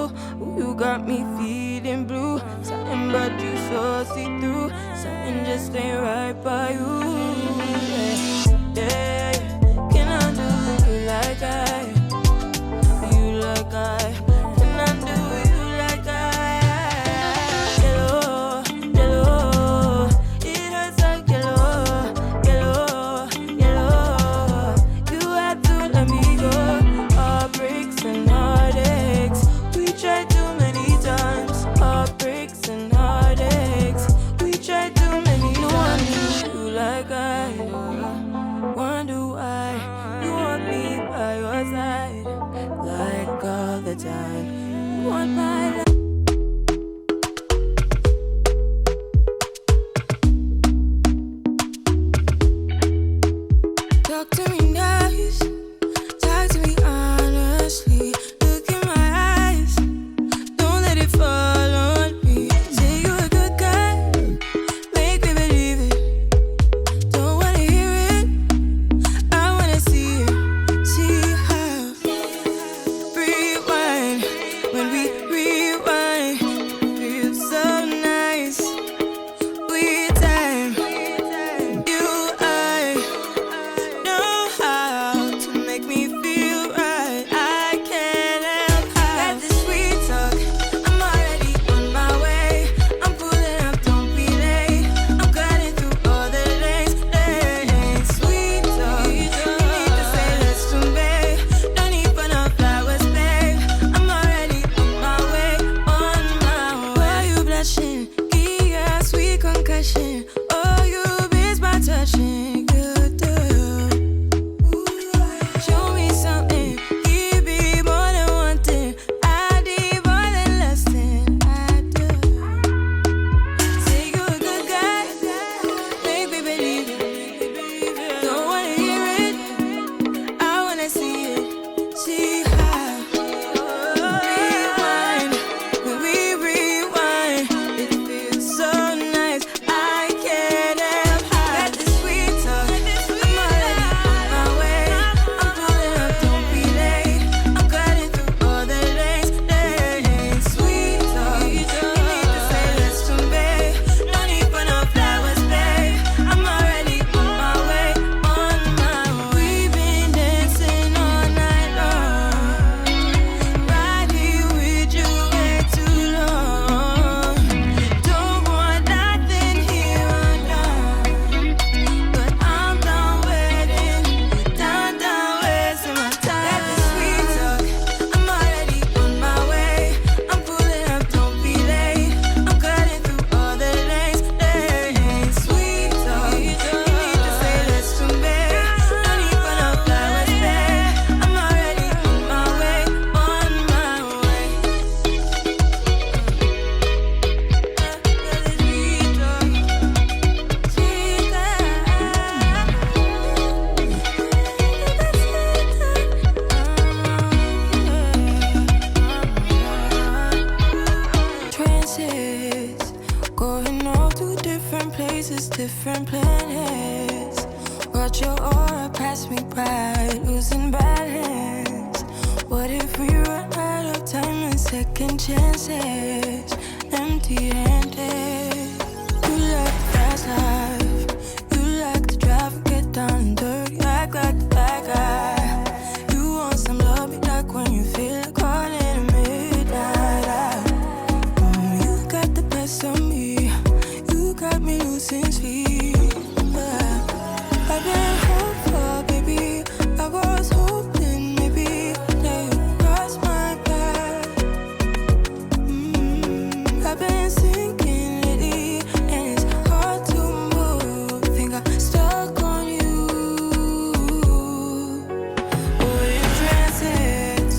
you. Ooh, you got me feeling blue. Something about you so see-through. Something just ain't right by you. Yeah, can I do you like I? You like I? Can I do you like I? Yellow, yellow, it hurts like yellow, yellow, yellow. You had to let me go. Heartbreaks and heartaches, we tried too many times. Heartbreaks and heartaches, we tried too many times. No one knew you like I. Wonder why you want me by your side, like all the time. You want my life. Talk to me nice, talk to me honestly. Look in my eyes, don't let it fall on me. Say you a good guy, make me believe it. Don't wanna hear it, I wanna see it. See how rewind, when we rewind, feels so nice. We time, you I know how to make me feel right. I can't help how. Got this sweet talk, I'm already on my way. I'm pulling up, don't be late. I'm cutting through all the lanes. Sweet talk, you need to say less to me. No need for no flowers, babe. I'm already on my way, on my way. Why you blushing? Yeah, sweet concussion. Oh, you miss my touching. Good girl. Show me something, give me more than one thing. I need more than less than I do. Say you a good guy, make me believe it. Don't wanna hear it, I wanna see it. See how rewind, when we rewind, it feels so nice. I can't help how. Got this sweet talk, I'm already on my way. I'm pulling up, don't be late. I'm cutting through all the lanes. Sweet talk, you need to say less to me. No need for no flowers, babe. I'm already on my way, on my way. We've been dancing all night long, right here with you way too long. Don't want nothing here or now, but I'm done waiting, done wasting my time. Got this sweet talk, I'm already on my way. I'm pulling up, don't be late. I'm cutting through all the lanes. Sweet talk, you need to say less to me. No need for no flowers, babe. I'm already on my way, on my way. Sweet talk, sweet Trances, going off to different places, different planets. Watch your aura pass me by, losing balance. What if we run out of time and second chances? Empty-handed. You like the fast life, you like to drive and get down and dirty, act like the bad guy. You want some love, be like when you feel like calling at midnight hour. You got the best of me, you got me losing sleep. I've been hopeful, baby. I was hoping maybe that you'd cross my path. I've been sinking lately, and it's hard to move. Think I'm stuck on you. What if transits,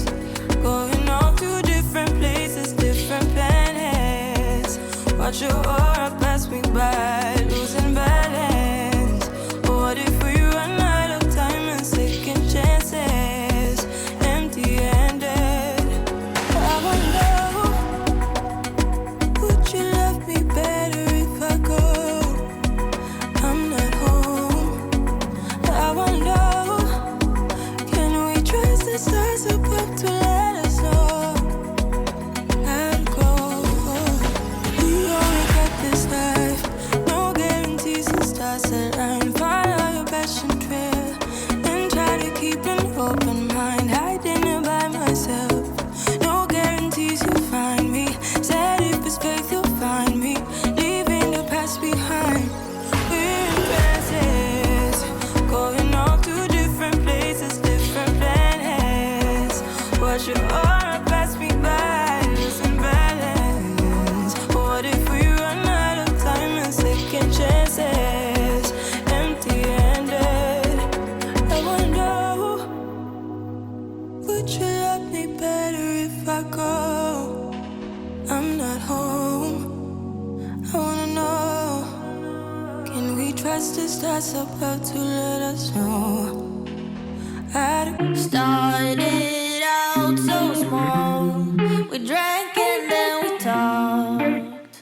going off to different places, different planets? Watch your aura pass me by, losing balance. What if we run out of time and second chances? Empty-handed. I wonder, would you love me better if I go? I'm not home. I wonder, can we trust the stars above to let us know? if I go, I'm not home. I wanna know, can we trust the stars above to let us know? Started out so small, we drank and then we talked.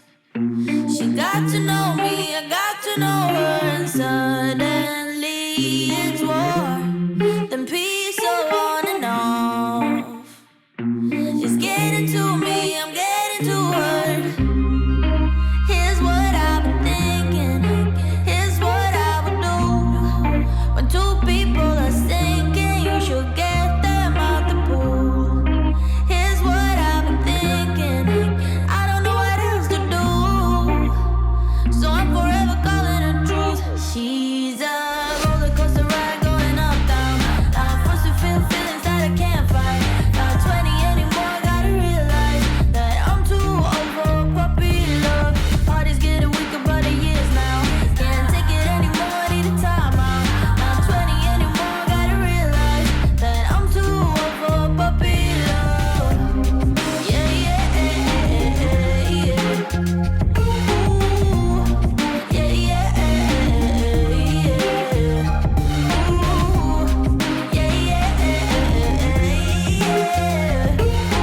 She got to know me, I got to know her, and suddenly it's war, then peace, so on and off. She's getting to me, I'm getting to her. Here's what I've been thinking, here's what I would do. When two people are sinking, you should get them out the pool. Here's what I've been thinking, I don't know what else to do, so I'm forever calling her truth. She's a roller coaster ride going up, down. I'm forced to feel feelings that I can't fight. Not 20 anymore, gotta realize that I'm too old for puppy love. Party's getting weaker by the years now. Can't take it anymore, need a time out. Not 20 anymore, gotta realize that I'm too old for puppy love. Yeah, yeah, yeah, yeah. Ooh, yeah, yeah, yeah. Ooh, yeah, yeah, yeah.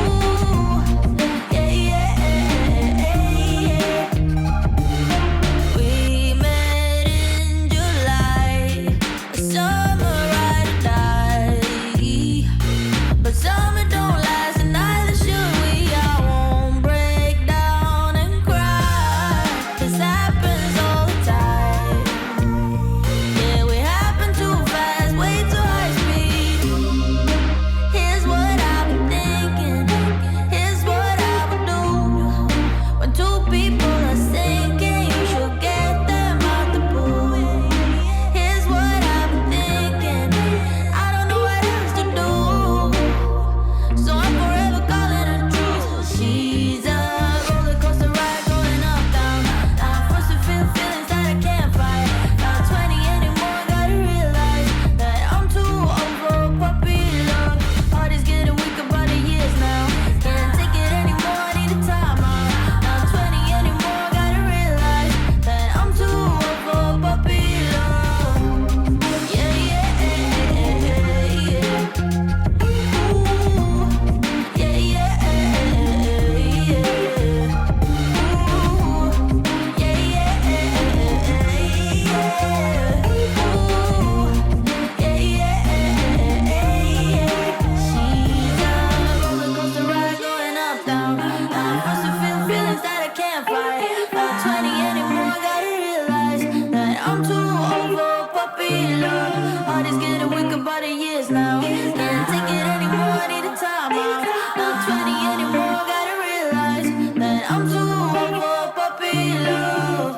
Ooh, yeah, yeah, yeah. We met in July, a summer ride or die. But summer don't last, and neither should we. I won't break down and cry. This happens all the time. Yeah, we happen too fast, way too high speed. Here's what I've been thinking, here's what I would do. When two people are sinking, you should get them out the pool. Here's what I've been thinking, I don't know what else to do, so I'm forever calling her truth. She's a roller coaster ride going up, down. I'm forced to feel feelings that I can't fight. Not 20 anymore, gotta realize that I'm too old for puppy love. Party's getting weaker by the years now. Can't take it anymore, need a time out. Not 20 anymore, gotta realize that I'm too old for puppy love. Yeah, yeah, yeah, yeah. Ooh, yeah, yeah, yeah. Ooh, yeah, yeah, yeah. Ooh, yeah, yeah, yeah. She's a roller coaster ride going up, down. I'm forced to feel feelings that I can't fight. Not 20 anymore, gotta realize that I'm too old for puppy love. Heart is getting weaker by the years now. Can't take it anymore, need a time out. Not 20 anymore, gotta realize that I'm too old for puppy love.